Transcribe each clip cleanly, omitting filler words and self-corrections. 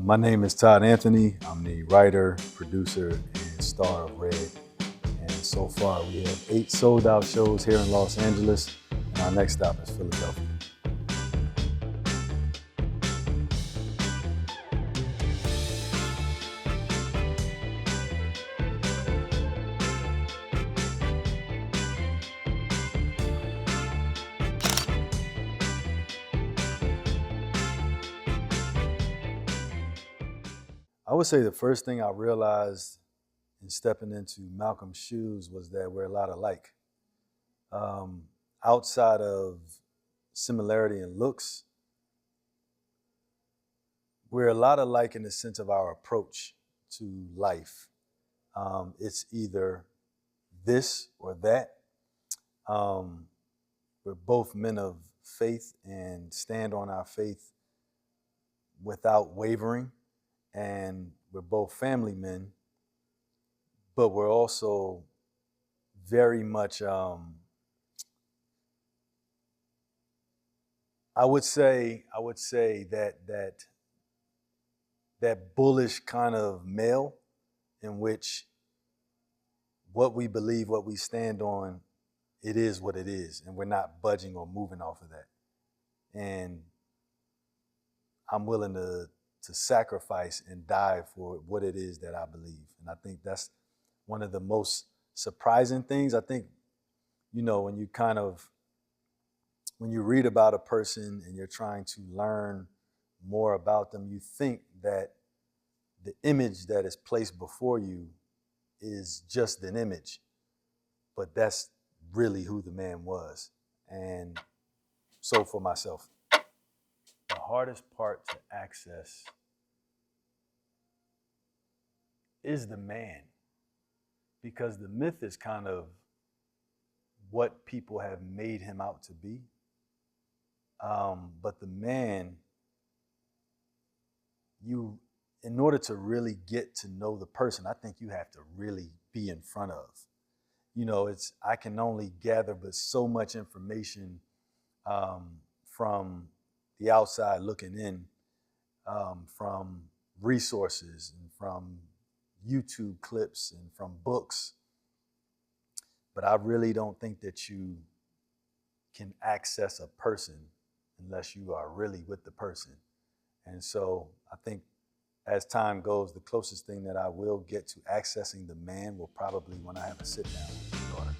My name is Todd Anthony. I'm the writer, producer, and star of Red. And so far, we have 8 sold-out shows here in Los Angeles, and our next stop is Philadelphia. I would say the first thing I realized in stepping into Malcolm's shoes was that we're a lot alike. Outside of similarity in looks, we're a lot alike in the sense of our approach to life. It's either this or that. We're both men of faith and stand on our faith without wavering. And we're both family men, but we're also very much, I would say that bullish kind of male in which what we believe, what we stand on, it is what it is, and we're not budging or moving off of that. And I'm willing to sacrifice and die for what it is that I believe. And I think that's one of the most surprising things. I think, when you read about a person and you're trying to learn more about them, you think that the image that is placed before you is just an image, but that's really who the man was. And so for myself, the hardest part to access is the man, because the myth is kind of what people have made him out to be. But the man, in order to really get to know the person, I think you have to really be in front of. I can only gather but so much information from the outside looking in, from resources and from YouTube clips and from books. But I really don't think that you can access a person unless you are really with the person. And so I think as time goes, the closest thing that I will get to accessing the man will probably when I have a sit down with my daughter.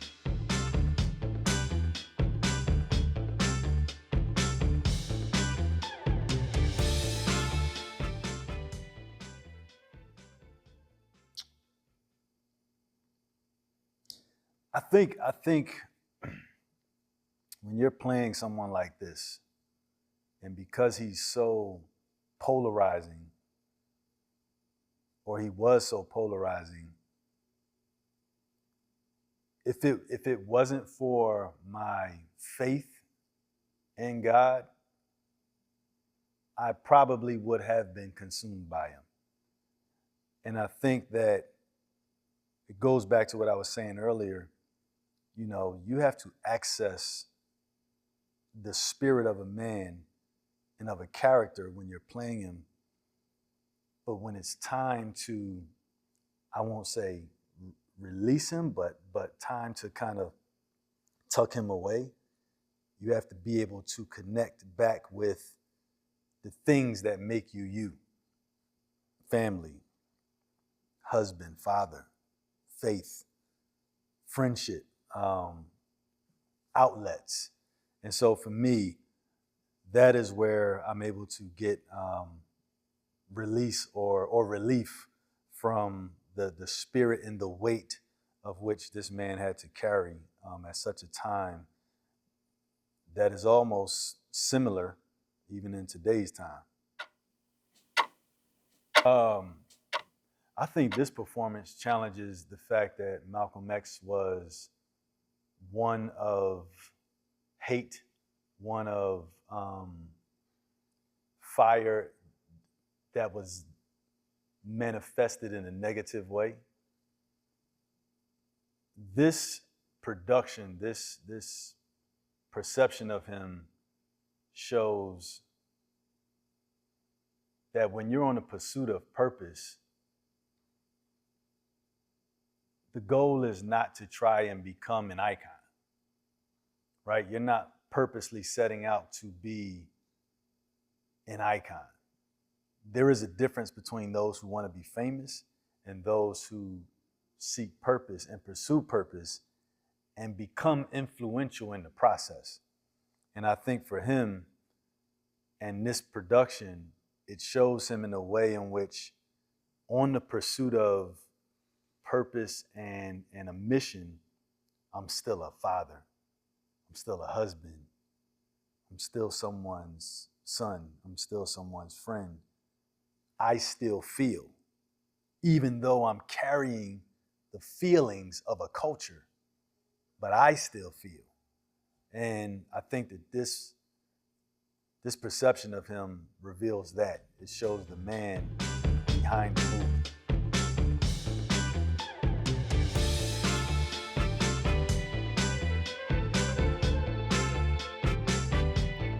I think when you're playing someone like this, and because he's so polarizing, or he was so polarizing, if it wasn't for my faith in God, I probably would have been consumed by him. And I think that it goes back to what I was saying earlier. You have to access the spirit of a man and of a character when you're playing him. But when it's time to, I won't say release him, but time to kind of tuck him away, you have to be able to connect back with the things that make you you. Family, husband, father, faith, friendship, outlets. And so for me, that is where I'm able to get release or relief from the spirit and the weight of which this man had to carry at such a time that is almost similar even in today's time. I think this performance challenges the fact that Malcolm X was one of hate, one of fire that was manifested in a negative way. This production, this perception of him shows that when you're on a pursuit of purpose, the goal is not to try and become an icon, right? You're not purposely setting out to be an icon. There is a difference between those who want to be famous and those who seek purpose and pursue purpose and become influential in the process. And I think for him and this production, it shows him in a way in which on the pursuit of purpose and a mission, I'm still a father. I'm still a husband. I'm still someone's son. I'm still someone's friend. I still feel, even though I'm carrying the feelings of a culture, but I still feel. And I think that this perception of him reveals that. It shows the man behind the movement.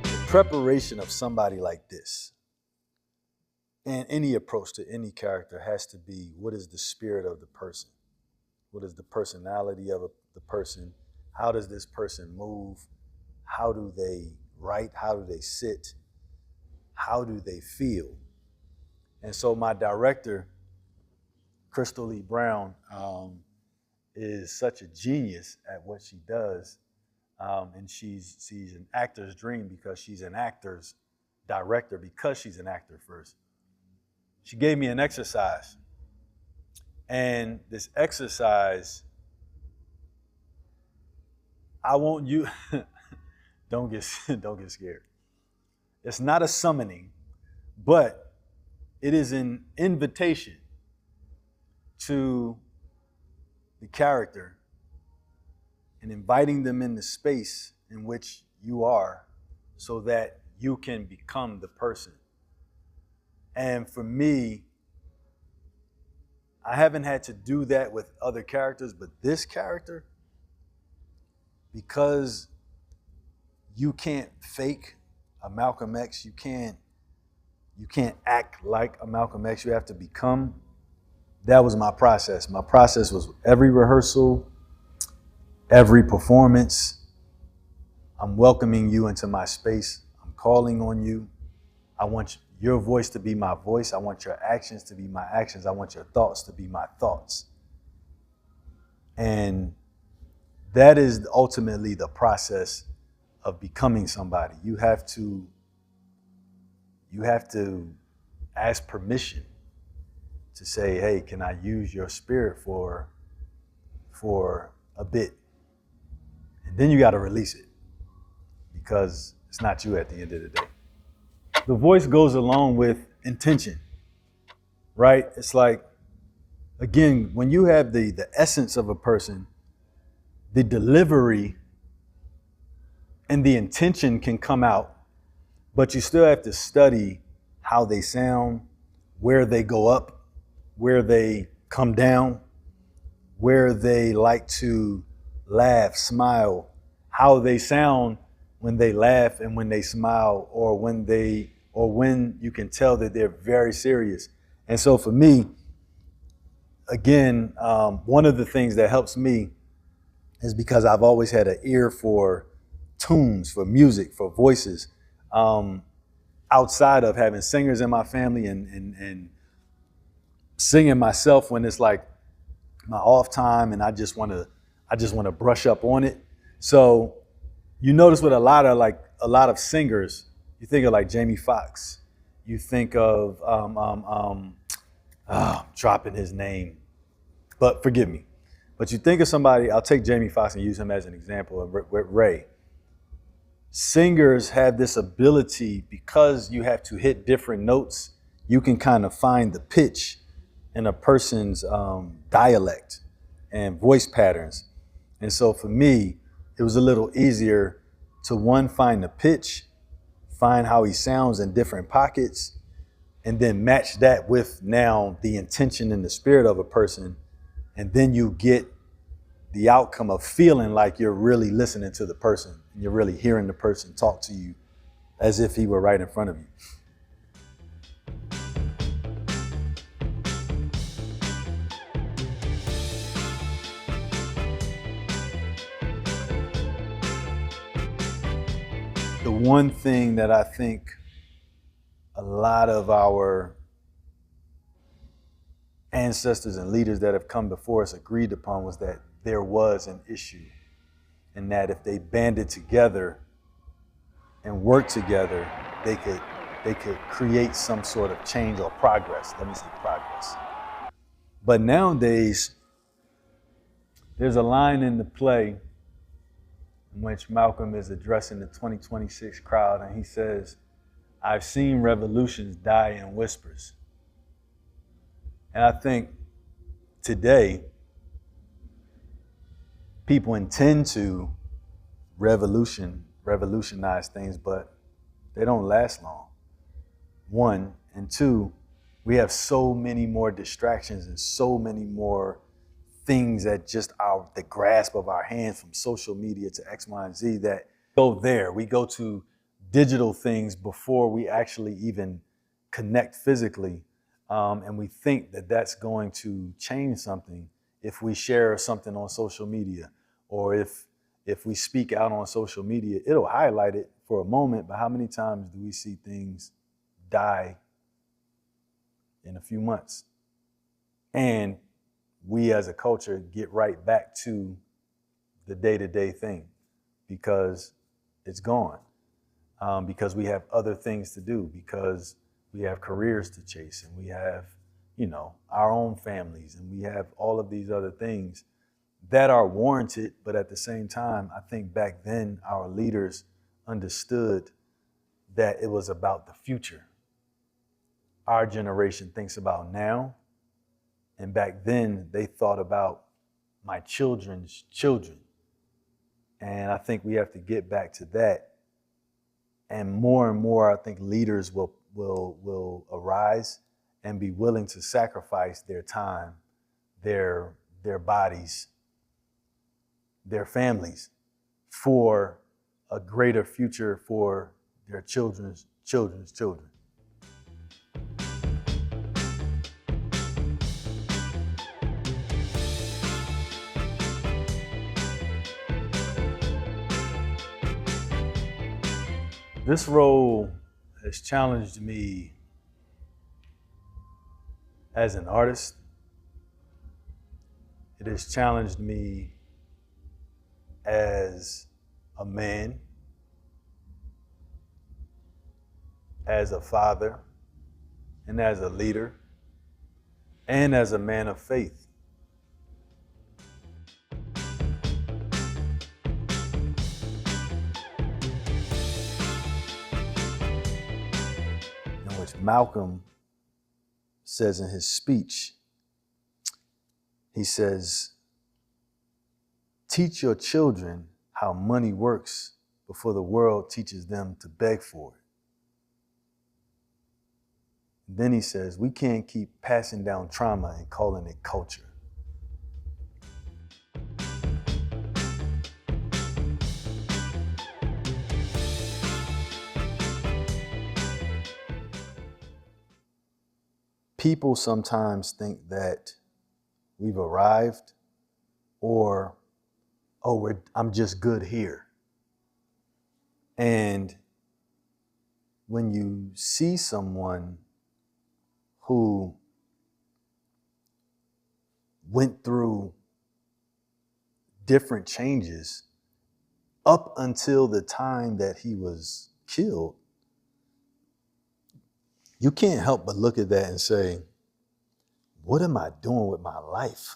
The preparation of somebody like this and any approach to any character has to be, what is the spirit of the person? What is the personality of the person? How does this person move? How do they write? How do they sit? How do they feel? And so my director, Crystal Lee Brown, is such a genius at what she does. And she's an actor's dream because she's an actor's director, because she's an actor first. She gave me an exercise. And this exercise, I want you, don't get scared. It's not a summoning, but it is an invitation to the character and inviting them in the space in which you are so that you can become the person. And for me, I haven't had to do that with other characters, but this character, because you can't fake a Malcolm X, you can't act like a Malcolm X, you have to become. That was my process. My process was every rehearsal, every performance, I'm welcoming you into my space. I'm calling on you. I want your voice to be my voice. I want your actions to be my actions. I want your thoughts to be my thoughts. And that is ultimately the process of becoming somebody. You have to ask permission to say, hey, can I use your spirit for a bit? And then you got to release it because it's not you at the end of the day. The voice goes along with intention, right? It's like, again, when you have the essence of a person, the delivery and the intention can come out, but you still have to study how they sound, where they go up, where they come down, where they like to laugh, smile, how they sound when they laugh and when they smile, or when you can tell that they're very serious. And so for me, again, one of the things that helps me is because I've always had an ear for tunes, for music, for voices, outside of having singers in my family and singing myself when it's like my off time and I just want to brush up on it. So you notice with a lot of singers, you think of like Jamie Foxx, you think of dropping his name, but forgive me. But you think of somebody, I'll take Jamie Foxx and use him as an example of Ray. Singers have this ability, because you have to hit different notes, you can kind of find the pitch in a person's dialect and voice patterns. And so for me, it was a little easier to find the pitch, find how he sounds in different pockets, and then match that with now the intention and the spirit of a person. And then you get the outcome of feeling like you're really listening to the person and you're really hearing the person talk to you as if he were right in front of you. the one thing that I think a lot of our ancestors and leaders that have come before us agreed upon was that there was an issue, and that if they banded together and worked together, they could create some sort of change or progress. Let me say progress. But nowadays, there's a line in the play in which Malcolm is addressing the 2026 crowd, and he says, "I've seen revolutions die in whispers." And I think today, people intend to revolutionize things, but they don't last long. One, and two, we have so many more distractions and so many more things at just the grasp of our hands, from social media to X, Y, and Z, that go there. We go to digital things before we actually even connect physically. And we think that that's going to change something if we share something on social media, or if we speak out on social media, it'll highlight it for a moment. But how many times do we see things die in a few months? And we as a culture get right back to the day-to-day thing because it's gone, because we have other things to do, because we have careers to chase, and we have, our own families, and we have all of these other things that are warranted. But at the same time, I think back then our leaders understood that it was about the future. Our generation thinks about now, and back then they thought about my children's children. And I think we have to get back to that. And more, I think leaders will arise and be willing to sacrifice their time, their bodies, their families, for a greater future for their children's children's children. This role has challenged me as an artist. It has challenged me as a man, as a father, and as a leader, and as a man of faith. In which Malcolm says in his speech, he says, "Teach your children how money works before the world teaches them to beg for it." Then he says, "We can't keep passing down trauma and calling it culture." People sometimes think that we've arrived, or, I'm just good here. And when you see someone who went through different changes up until the time that he was killed, you can't help but look at that and say, what am I doing with my life?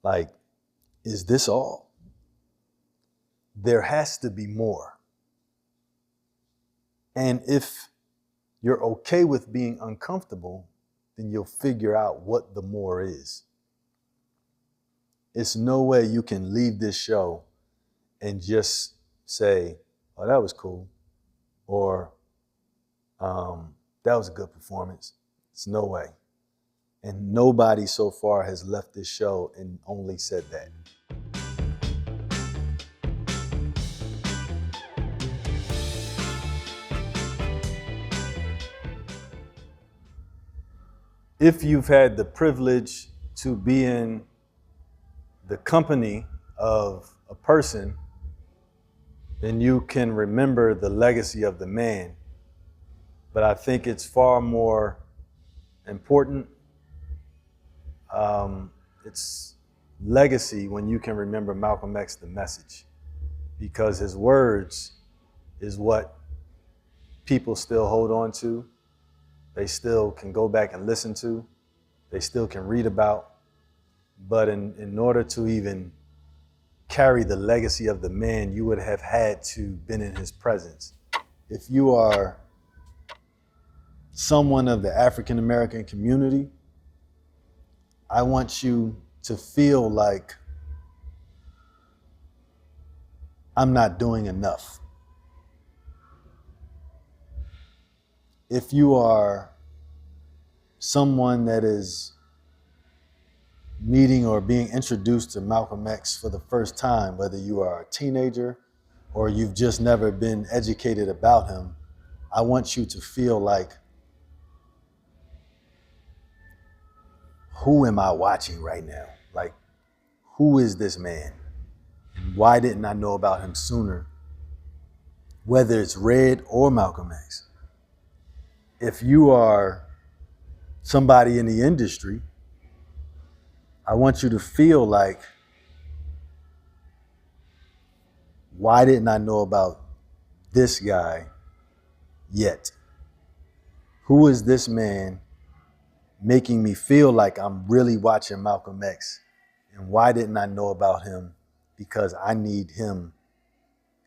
Like, is this all? There has to be more. And if you're okay with being uncomfortable, then you'll figure out what the more is. It's no way you can leave this show and just say, "Oh, that was cool," or "That was a good performance." It's no way. And nobody so far has left this show and only said that. If you've had the privilege to be in the company of a person then you can remember the legacy of the man. But I think it's far more important. It's legacy when you can remember Malcolm X, the message, because his words is what people still hold on to. They still can go back and listen to. They still can read about. But in order to even carry the legacy of the man, you would have had to been in his presence. If you are someone of the African American community, I want you to feel like I'm not doing enough. If you are someone that is meeting or being introduced to Malcolm X for the first time, whether you are a teenager or you've just never been educated about him, I want you to feel like, who am I watching right now? Like, who is this man? Why didn't I know about him sooner? Whether it's Red or Malcolm X. If you are somebody in the industry, I want you to feel like, why didn't I know about this guy yet? Who is this man making me feel like I'm really watching Malcolm X? And why didn't I know about him? Because I need him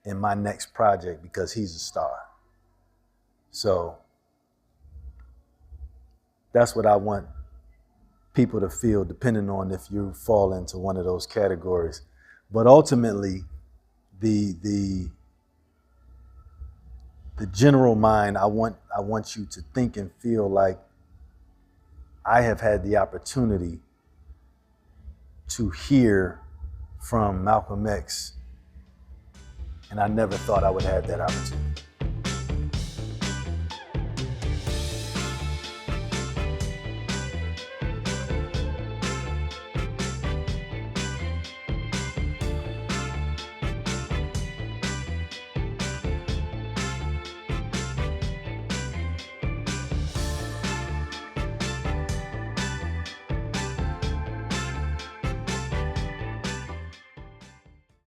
in my next project because he's a star. So that's what I want people to feel, depending on if you fall into one of those categories. But ultimately, the general mind, I want you to think and feel like I have had the opportunity to hear from Malcolm X, and I never thought I would have that opportunity.